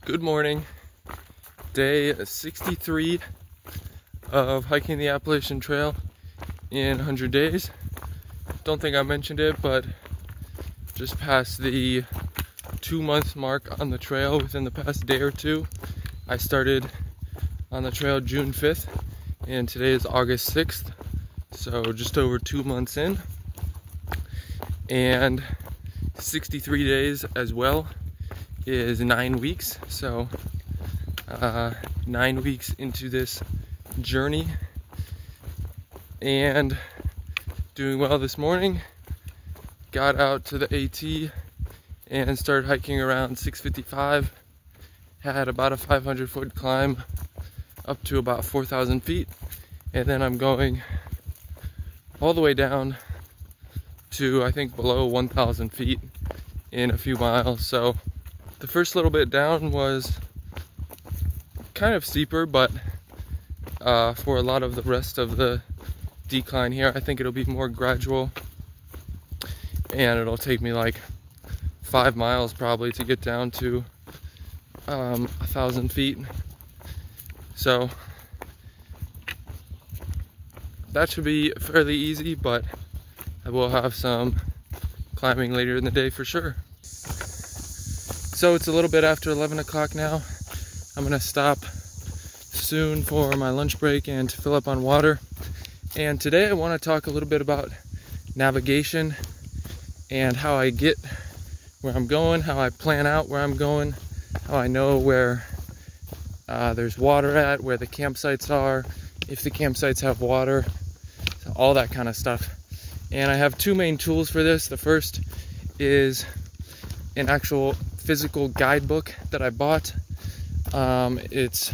Good morning. Day 63 of hiking the Appalachian Trail in 100 days. Don't think I mentioned it, but just passed the 2-month mark on the trail within the past day or two. I started on the trail June 5th and today is August 6th, so just over 2 months in, and 63 days as well is 9 weeks. So 9 weeks into this journey and doing well this morning. Got out to the AT and started hiking around 6:55. Had about a 500-foot climb up to about 4,000 feet, and then I'm going all the way down to I think below 1,000 feet in a few miles. So the first little bit down was kind of steeper, but for a lot of the rest of the decline here, I think it'll be more gradual, and it'll take me like 5 miles probably to get down to 1,000 feet. So that should be fairly easy, but I will have some climbing later in the day for sure. So it's a little bit after 11 o'clock now. I'm gonna stop soon for my lunch break and to fill up on water. And today I want to talk a little bit about navigation and how I get where I'm going, how I plan out where I'm going, how I know where there's water at, where the campsites are, if the campsites have water, all that kind of stuff. And I have two main tools for this. The first is an actual physical guidebook that I bought. It's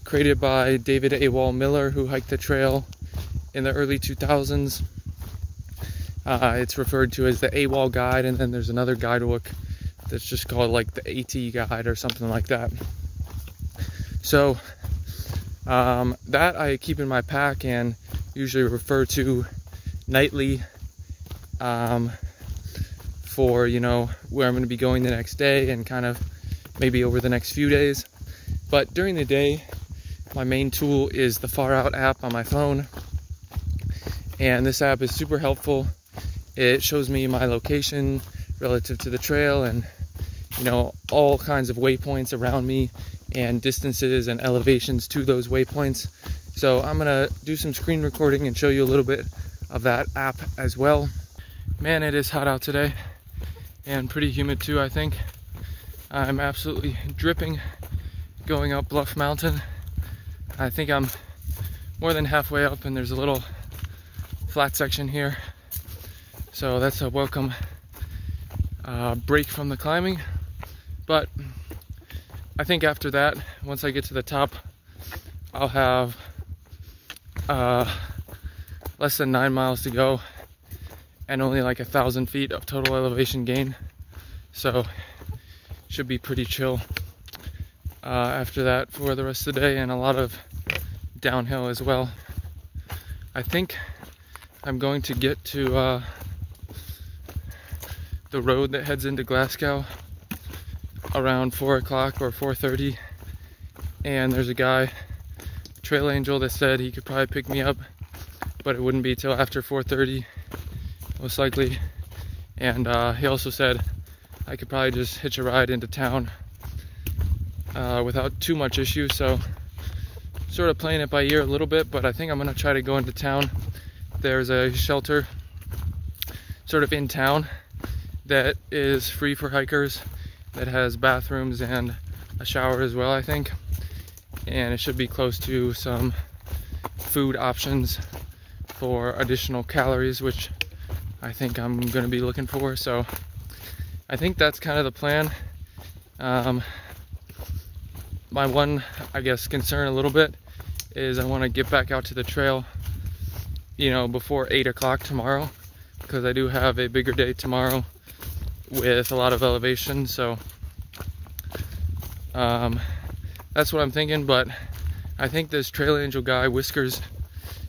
created by David A. Miller, who hiked the trail in the early 2000s. It's referred to as the AWOL guide, and then there's another guidebook that's just called like the AT guide or something like that. So that I keep in my pack and usually refer to nightly for, you know, where I'm going to be going the next day and kind of maybe over the next few days. But during the day, my main tool is the Far Out app on my phone, and this app is super helpful. It shows me my location relative to the trail and, you know, all kinds of waypoints around me and distances and elevations to those waypoints. So I'm gonna do some screen recording and show you a little bit of that app as well. Man, it is hot out today and pretty humid too, I think. I'm absolutely dripping going up Bluff Mountain. I think I'm more than halfway up, and there's a little flat section here. So that's a welcome break from the climbing. But I think after that, once I get to the top, I'll have less than 9 miles to go and only like 1,000 feet of total elevation gain. So should be pretty chill after that for the rest of the day, and a lot of downhill as well. I think I'm going to get to the road that heads into Glasgow around 4 o'clock or 4:30, and there's a guy, Trail Angel, that said he could probably pick me up, but it wouldn't be till after 4:30 most likely. And he also said I could probably just hitch a ride into town without too much issue. So sort of playing it by ear a little bit, but I think I'm gonna try to go into town. There's a shelter sort of in town that is free for hikers, that has bathrooms and a shower as well, I think. And it should be close to some food options for additional calories, which I think I'm gonna be looking for. So I think that's kind of the plan. My one, I guess, concern a little bit is I want to get back out to the trail, you know, before 8 o'clock tomorrow, because I do have a bigger day tomorrow with a lot of elevation. So that's what I'm thinking. But I think this Trail Angel guy, Whiskers,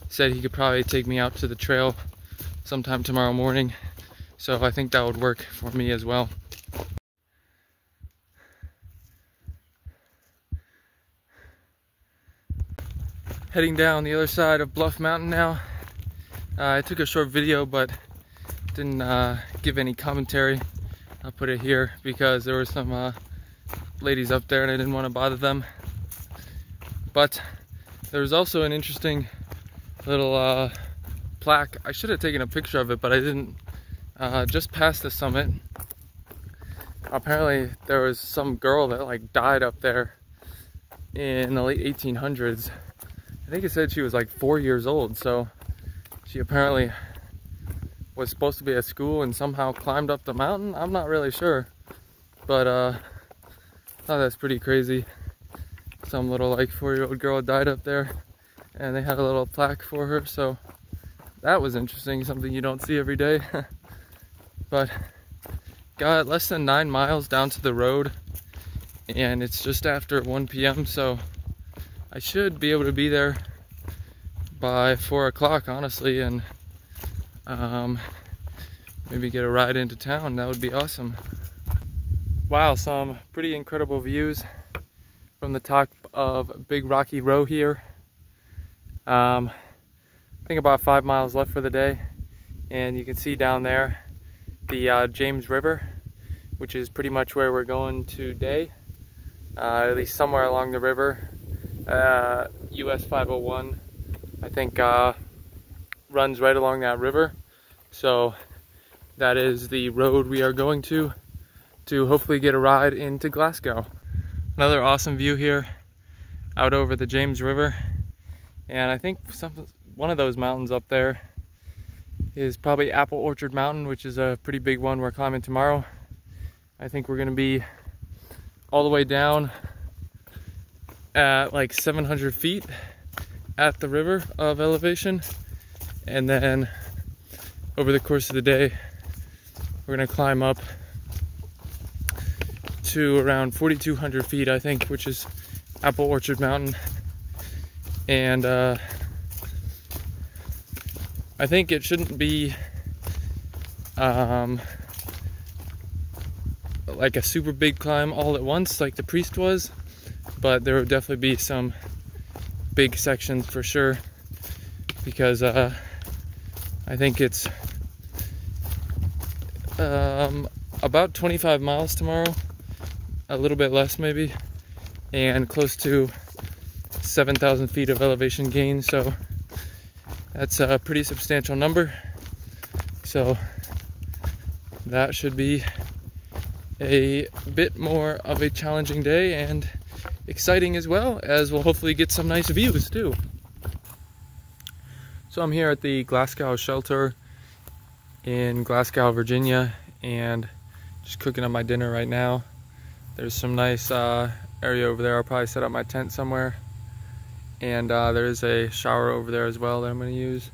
said he could probably take me out to the trail sometime tomorrow morning. So I think that would work for me as well. heading down the other side of Bluff Mountain now. I took a short video but didn't give any commentary. I'll put it here because there were some ladies up there and I didn't want to bother them. But there was also an interesting little plaque. I should have taken a picture of it, but I didn't. Just past the summit, apparently there was some girl that like died up there in the late 1800s. I think it said she was like 4 years old, so she apparently was supposed to be at school and somehow climbed up the mountain. I'm not really sure, but I thought that's pretty crazy. Some little like 4-year-old girl died up there and they had a little plaque for her, so that was interesting, something you don't see every day. But got less than 9 miles down to the road and it's just after 1 p.m. so I should be able to be there by 4 o'clock, honestly, and maybe get a ride into town. That would be awesome. Wow, some pretty incredible views from the top of Big Rocky Row here. I think about 5 miles left for the day, and you can see down there the James River, which is pretty much where we're going today, at least somewhere along the river. US 501, I think, runs right along that river, so that is the road we are going to hopefully get a ride into Glasgow. Another awesome view here out over the James River, and I think one of those mountains up there is probably Apple Orchard Mountain, which is a pretty big one we're climbing tomorrow. I think we're going to be all the way down at like 700 feet at the river of elevation, and then over the course of the day we're going to climb up to around 4,200 feet, I think, which is Apple Orchard Mountain. And I think it shouldn't be like a super big climb all at once like the Priest was, but there will definitely be some big sections for sure, because I think it's about 25 miles tomorrow, a little bit less maybe, and close to 7,000 feet of elevation gain, so that's a pretty substantial number. So that should be a bit more of a challenging day and exciting as well, as we'll hopefully get some nice views too. So I'm here at the Glasgow shelter in Glasgow, Virginia, and just cooking up my dinner right now. There's some nice area over there. I'll probably set up my tent somewhere, and there's a shower over there as well that I'm going to use.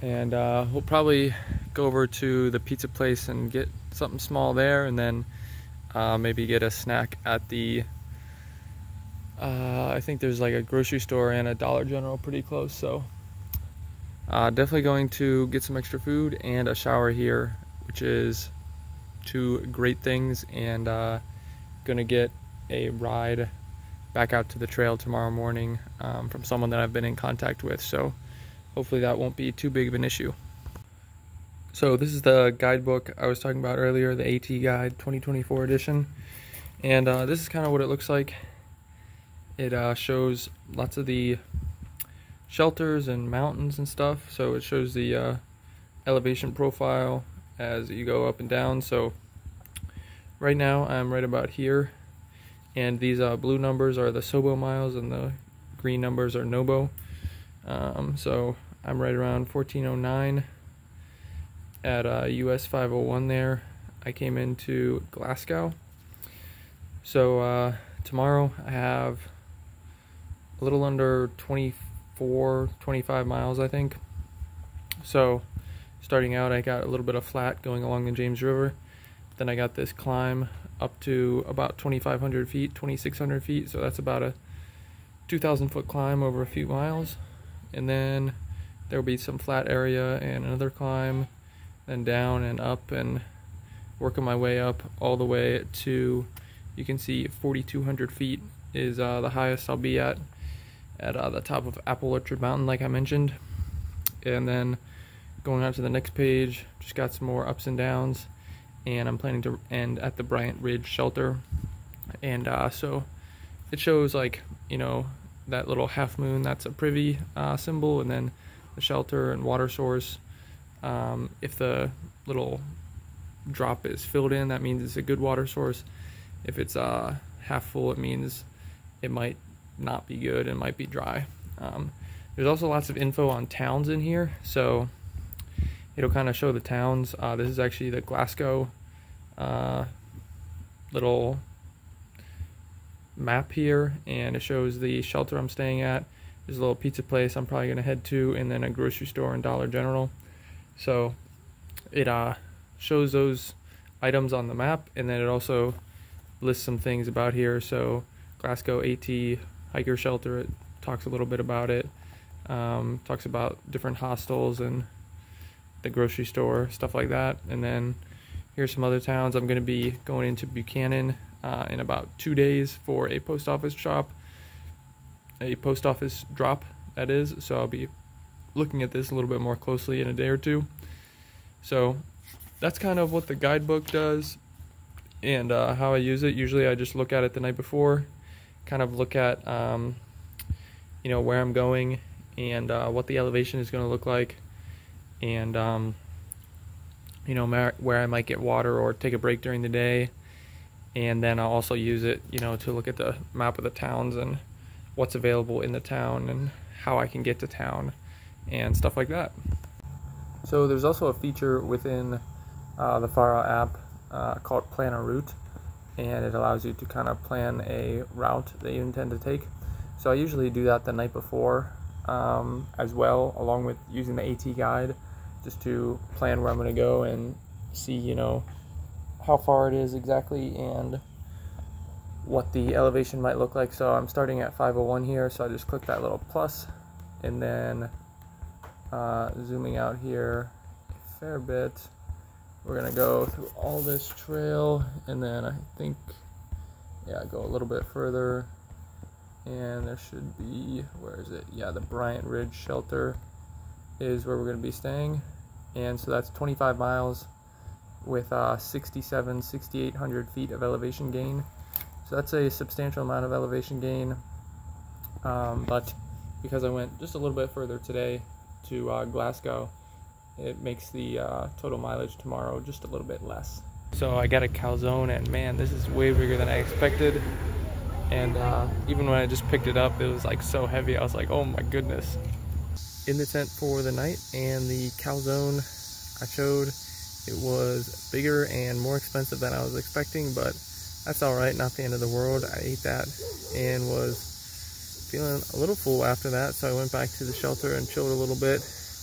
And we'll probably go over to the pizza place and get something small there, and then maybe get a snack at the I think there's like a grocery store and a Dollar General pretty close, so definitely going to get some extra food and a shower here, which is 2 great things, and gonna get a ride back out to the trail tomorrow morning from someone that I've been in contact with, so hopefully that won't be too big of an issue. So this is the guidebook I was talking about earlier, the AT Guide 2024 edition, and this is kind of what it looks like. It shows lots of the shelters and mountains and stuff, so it shows the elevation profile as you go up and down. So right now I'm right about here, and these blue numbers are the SOBO miles and the green numbers are NOBO. So I'm right around 1409 at US 501 there. I came into Glasgow. So tomorrow I have a little under 25 miles, I think. So starting out, I got a little bit of flat going along the James River. Then I got this climb up to about 2,500 feet, 2,600 feet. So that's about a 2,000 foot climb over a few miles. And then there'll be some flat area and another climb, then down and up, and working my way up all the way to, you can see 4,200 feet is the highest I'll be at. at the top of Apple Orchard Mountain, like I mentioned. And then going on to the next page, just got some more ups and downs, and I'm planning to end at the Bryant Ridge shelter. And so it shows, like, you know, that little half moon, that's a privy symbol, and then the shelter and water source. If the little drop is filled in, that means it's a good water source. If it's half full, it means it might not be good and might be dry. There's also lots of info on towns in here, so it'll kind of show the towns. This is actually the Glasgow little map here, and it shows the shelter I'm staying at. There's a little pizza place I'm probably going to head to, and then a grocery store and Dollar General. So it shows those items on the map, and then it also lists some things about here. So Glasgow AT hiker shelter, it talks a little bit about it. Talks about different hostels and the grocery store, stuff like that. And then here's some other towns. I'm going to be going into Buchanan in about 2 days for a post office drop, that is. So I'll be looking at this a little bit more closely in a day or two. So that's kind of what the guidebook does, and how I use it. Usually I just look at it the night before, kind of look at you know, where I'm going and what the elevation is going to look like, and you know, where I might get water or take a break during the day. And then I'll also use it, you know, to look at the map of the towns and what's available in the town and how I can get to town and stuff like that. So there's also a feature within the Faro app called Plan a Route, and it allows you to kind of plan a route that you intend to take. So I usually do that the night before as well, along with using the AT guide, just to plan where I'm going to go and see, you know, how far it is exactly and what the elevation might look like. So I'm starting at 501 here, so I just click that little plus, and then zooming out here a fair bit, we're gonna go through all this trail, and then I think, yeah, go a little bit further, and there should be, where is it? Yeah, the Bryant Ridge shelter is where we're gonna be staying. And so that's 25 miles with 6,800 feet of elevation gain. So that's a substantial amount of elevation gain, but because I went just a little bit further today to Glasgow, it makes the total mileage tomorrow just a little bit less. So I got a calzone, and man, this is way bigger than I expected. And even when I just picked it up, it was like so heavy. I was like, oh my goodness. In the tent for the night, and the calzone I showed, it was bigger and more expensive than I was expecting, but that's all right, not the end of the world. I ate that and was feeling a little full after that, so I went back to the shelter and chilled a little bit,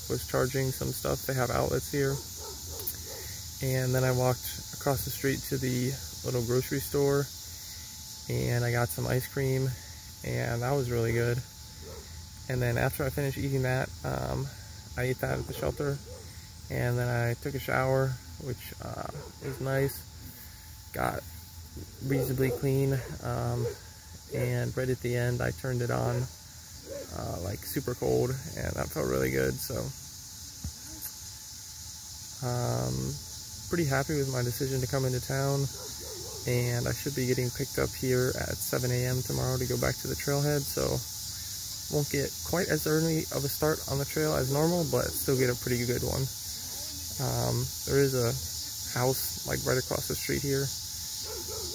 was charging some stuff. They have outlets here. And then I walked across the street to the little grocery store, and I got some ice cream, and that was really good. And then after I finished eating that, I ate that at the shelter, and then I took a shower, which was nice. Got reasonably clean, and right at the end I turned it on like super cold, and that felt really good. So pretty happy with my decision to come into town, and I should be getting picked up here at 7 a.m. tomorrow to go back to the trailhead. So won't get quite as early of a start on the trail as normal, but still get a pretty good one. There is a house like right across the street here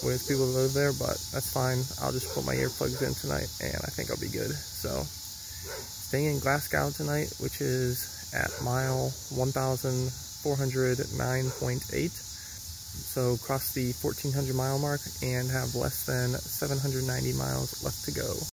with people who live there, but that's fine. I'll just put my earplugs in tonight, and I think I'll be good. So staying in Glasgow tonight, which is at mile 1,409.8. So cross the 1,400 mile mark and have less than 790 miles left to go.